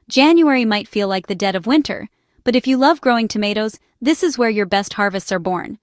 January might feel like the dead of winter, but if you love growing tomatoes, this is where your best harvests are born.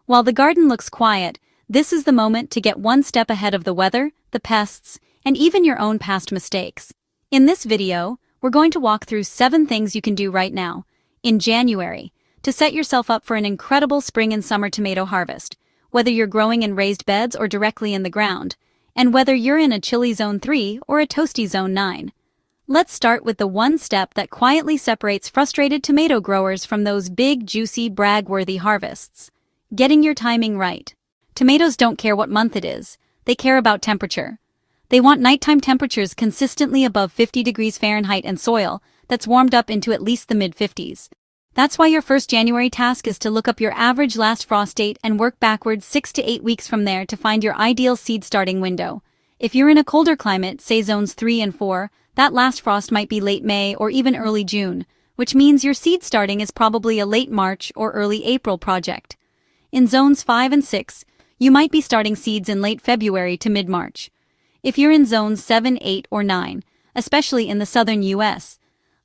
While the garden looks quiet, this is the moment to get one step ahead of the weather, the pests, and even your own past mistakes. In this video, we're going to walk through 7 things you can do right now, in January, to set yourself up for an incredible spring and summer tomato harvest, whether you're growing in raised beds or directly in the ground, and whether you're in a chilly zone 3 or a toasty zone 9. Let's start with the one step that quietly separates frustrated tomato growers from those big, juicy, brag-worthy harvests: getting your timing right. Tomatoes don't care what month it is, they care about temperature. They want nighttime temperatures consistently above 50 degrees Fahrenheit and soil that's warmed up into at least the mid-50s. That's why your first January task is to look up your average last frost date and work backwards 6 to 8 weeks from there to find your ideal seed starting window. If you're in a colder climate, say zones 3 and 4, that last frost might be late May or even early June, which means your seed starting is probably a late March or early April project. In zones 5 and 6, you might be starting seeds in late February to mid-March. If you're in zones 7, 8, or 9, especially in the southern US,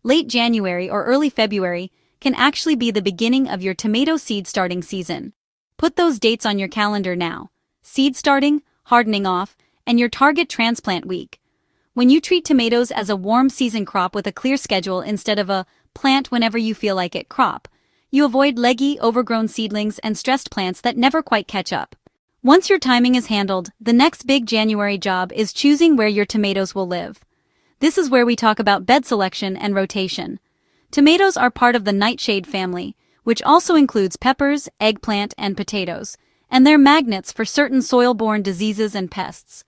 late January or early February can actually be the beginning of your tomato seed starting season. Put those dates on your calendar now: seed starting, hardening off, and your target transplant week. When you treat tomatoes as a warm season crop with a clear schedule instead of a plant whenever you feel like it crop, you avoid leggy, overgrown seedlings and stressed plants that never quite catch up. Once your timing is handled, the next big January job is choosing where your tomatoes will live. This is where we talk about bed selection and rotation. Tomatoes are part of the nightshade family, which also includes peppers, eggplant, and potatoes, and they're magnets for certain soil-borne diseases and pests.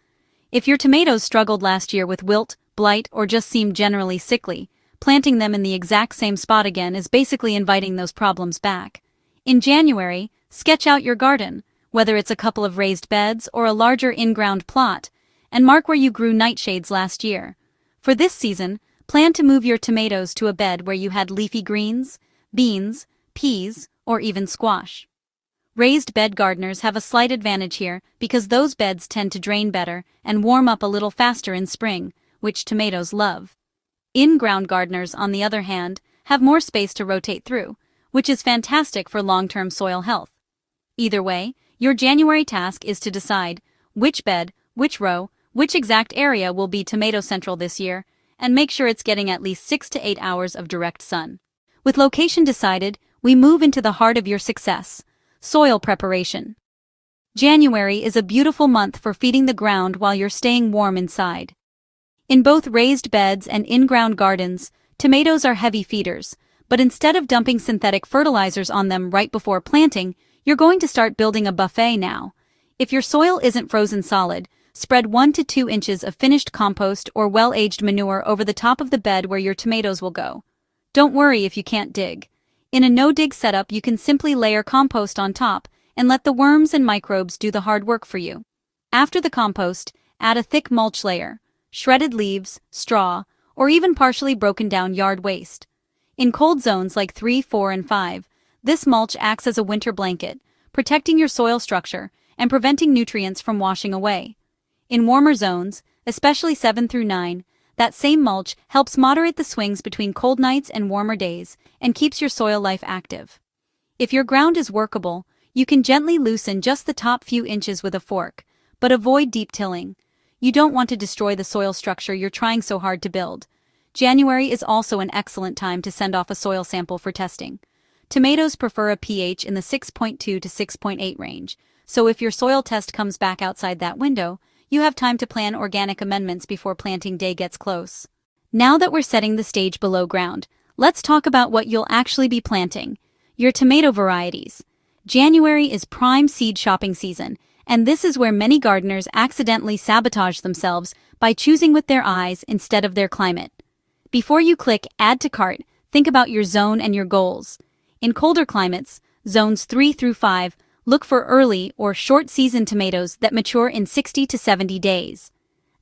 If your tomatoes struggled last year with wilt, blight, or just seemed generally sickly, planting them in the exact same spot again is basically inviting those problems back. In January, sketch out your garden, whether it's a couple of raised beds or a larger in-ground plot, and mark where you grew nightshades last year. For this season, plan to move your tomatoes to a bed where you had leafy greens, beans, peas, or even squash. Raised bed gardeners have a slight advantage here because those beds tend to drain better and warm up a little faster in spring, which tomatoes love. In-ground gardeners, on the other hand, have more space to rotate through, which is fantastic for long-term soil health. Either way, your January task is to decide which bed, which row, which exact area will be tomato central this year, and make sure it's getting at least 6 to 8 hours of direct sun. With location decided, we move into the heart of your success: soil preparation. January is a beautiful month for feeding the ground while you're staying warm inside. In both raised beds and in-ground gardens, tomatoes are heavy feeders, but instead of dumping synthetic fertilizers on them right before planting, you're going to start building a buffet now. If your soil isn't frozen solid, spread 1 to 2 inches of finished compost or well-aged manure over the top of the bed where your tomatoes will go. Don't worry if you can't dig. In a no-dig setup, you can simply layer compost on top and let the worms and microbes do the hard work for you. After the compost, add a thick mulch layer, shredded leaves, straw, or even partially broken down yard waste. In cold zones like 3, 4, and 5, this mulch acts as a winter blanket, protecting your soil structure and preventing nutrients from washing away. In warmer zones, especially 7 through 9, that same mulch helps moderate the swings between cold nights and warmer days and keeps your soil life active. If your ground is workable, you can gently loosen just the top few inches with a fork, but avoid deep tilling. You don't want to destroy the soil structure you're trying so hard to build. January is also an excellent time to send off a soil sample for testing. Tomatoes prefer a pH in the 6.2 to 6.8 range, so if your soil test comes back outside that window, you have time to plan organic amendments before planting day gets close. Now that we're setting the stage below ground, let's talk about what you'll actually be planting: your tomato varieties. January is prime seed shopping season, and this is where many gardeners accidentally sabotage themselves by choosing with their eyes instead of their climate. Before you click Add to Cart, think about your zone and your goals. In colder climates, zones 3 through 5, look for early or short-season tomatoes that mature in 60 to 70 days.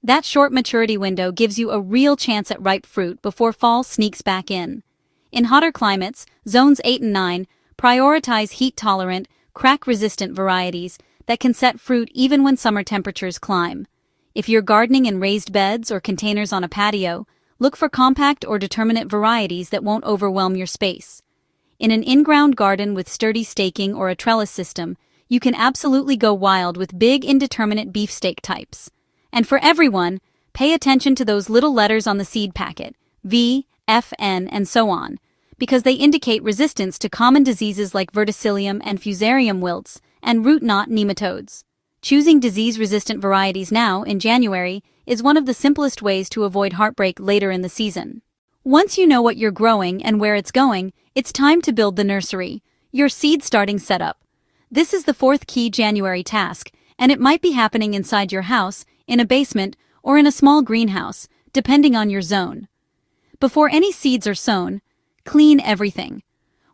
That short maturity window gives you a real chance at ripe fruit before fall sneaks back in. In hotter climates, zones 8 and 9, prioritize heat-tolerant, crack-resistant varieties that can set fruit even when summer temperatures climb. If you're gardening in raised beds or containers on a patio, Look for compact or determinate varieties that won't overwhelm your space. In an in-ground garden with sturdy staking or a trellis system, you can absolutely go wild with big indeterminate beefsteak types. And for everyone, pay attention to those little letters on the seed packet, V, F, N, and so on, because they indicate resistance to common diseases like verticillium and fusarium wilts and root knot nematodes. Choosing disease-resistant varieties now, in January, is one of the simplest ways to avoid heartbreak later in the season. Once you know what you're growing and where it's going, it's time to build the nursery, your seed starting setup. This is the fourth key January task, and it might be happening inside your house, in a basement, or in a small greenhouse, depending on your zone. Before any seeds are sown, clean everything.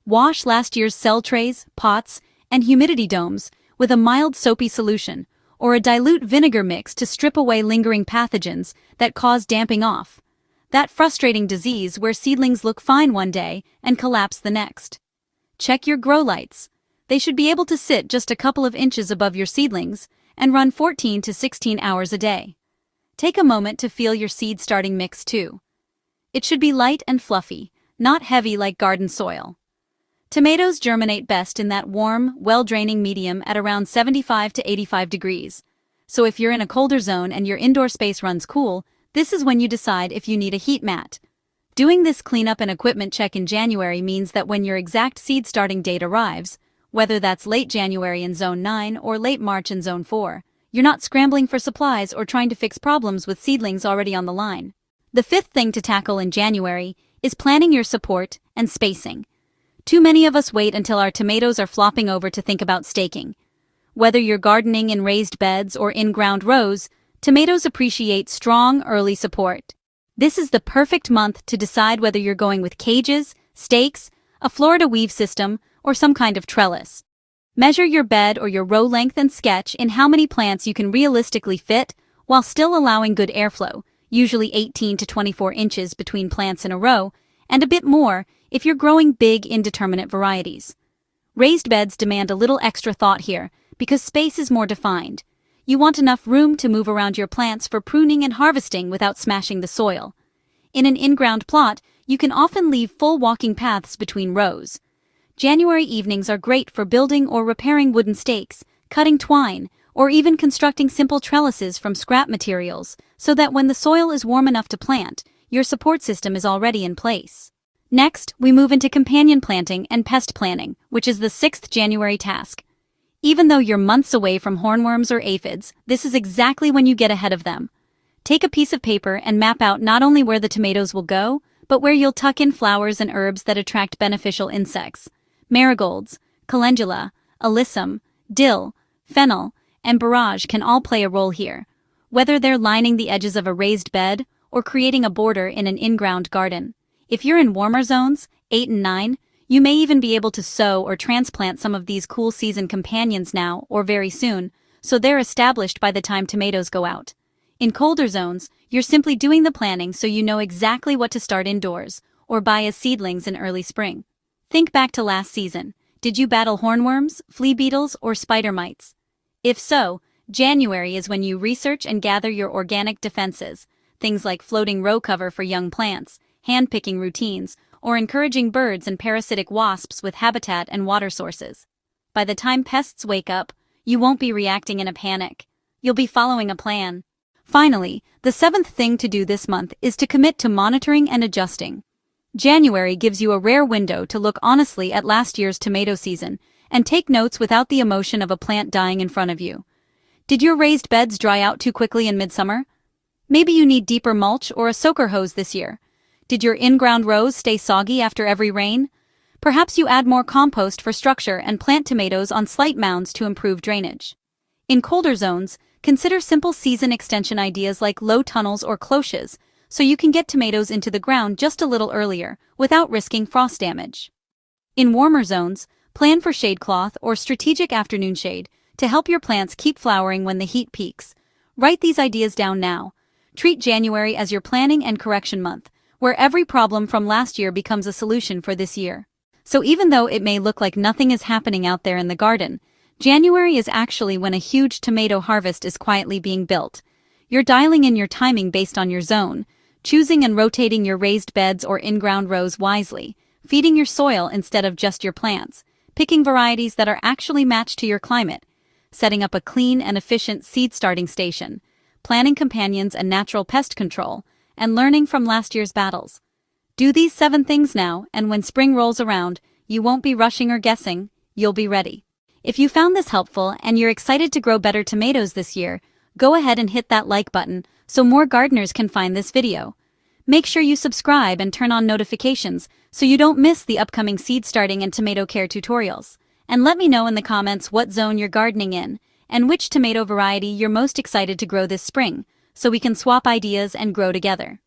Wash last year's cell trays, pots, and humidity domes with a mild soapy solution, or a dilute vinegar mix to strip away lingering pathogens that cause damping off. That frustrating disease where seedlings look fine one day and collapse the next. Check your grow lights. They should be able to sit just a couple of inches above your seedlings and run 14 to 16 hours a day. Take a moment to feel your seed starting mix too. It should be light and fluffy, not heavy like garden soil. Tomatoes germinate best in that warm, well-draining medium at around 75 to 85 degrees. So if you're in a colder zone and your indoor space runs cool, this is when you decide if you need a heat mat. Doing this cleanup and equipment check in January means that when your exact seed starting date arrives, whether that's late January in Zone 9 or late March in Zone 4, you're not scrambling for supplies or trying to fix problems with seedlings already on the line. The fifth thing to tackle in January is planning your support and spacing. Too many of us wait until our tomatoes are flopping over to think about staking. Whether you're gardening in raised beds or in-ground rows, tomatoes appreciate strong early support. This is the perfect month to decide whether you're going with cages, stakes, a Florida weave system, or some kind of trellis. Measure your bed or your row length and sketch in how many plants you can realistically fit while still allowing good airflow, usually 18 to 24 inches between plants in a row, and a bit more if you're growing big indeterminate varieties. Raised beds demand a little extra thought here because space is more defined. You want enough room to move around your plants for pruning and harvesting without smashing the soil. In an in-ground plot, you can often leave full walking paths between rows. January evenings are great for building or repairing wooden stakes, cutting twine, or even constructing simple trellises from scrap materials so that when the soil is warm enough to plant, your support system is already in place. Next, we move into companion planting and pest planning, which is the sixth January task. Even though you're months away from hornworms or aphids, this is exactly when you get ahead of them. Take a piece of paper and map out not only where the tomatoes will go, but where you'll tuck in flowers and herbs that attract beneficial insects. Marigolds, calendula, alyssum, dill, fennel, and borage can all play a role here, whether they're lining the edges of a raised bed or creating a border in an in-ground garden. If you're in warmer zones, 8 and 9, you may even be able to sow or transplant some of these cool season companions now or very soon, so they're established by the time tomatoes go out. In colder zones, you're simply doing the planning so you know exactly what to start indoors, or buy as seedlings in early spring. Think back to last season. Did you battle hornworms, flea beetles, or spider mites? If so, January is when you research and gather your organic defenses, things like floating row cover for young plants, hand-picking routines, or encouraging birds and parasitic wasps with habitat and water sources. By the time pests wake up, you won't be reacting in a panic. You'll be following a plan. Finally, the seventh thing to do this month is to commit to monitoring and adjusting. January gives you a rare window to look honestly at last year's tomato season and take notes without the emotion of a plant dying in front of you. Did your raised beds dry out too quickly in midsummer? Maybe you need deeper mulch or a soaker hose this year. Did your in-ground rows stay soggy after every rain? Perhaps you add more compost for structure and plant tomatoes on slight mounds to improve drainage. In colder zones, consider simple season extension ideas like low tunnels or cloches, so you can get tomatoes into the ground just a little earlier without risking frost damage. In warmer zones, plan for shade cloth or strategic afternoon shade to help your plants keep flowering when the heat peaks. Write these ideas down now. Treat January as your planning and correction month, where every problem from last year becomes a solution for this year. So even though it may look like nothing is happening out there in the garden, January is actually when a huge tomato harvest is quietly being built. You're dialing in your timing based on your zone, choosing and rotating your raised beds or in-ground rows wisely, feeding your soil instead of just your plants, picking varieties that are actually matched to your climate, setting up a clean and efficient seed starting station, planning companions and natural pest control, and learning from last year's battles. Do these 7 things now, and when spring rolls around, you won't be rushing or guessing, you'll be ready. If you found this helpful and you're excited to grow better tomatoes this year, go ahead and hit that like button so more gardeners can find this video. Make sure you subscribe and turn on notifications so you don't miss the upcoming seed starting and tomato care tutorials. And let me know in the comments what zone you're gardening in and which tomato variety you're most excited to grow this spring, so we can swap ideas and grow together.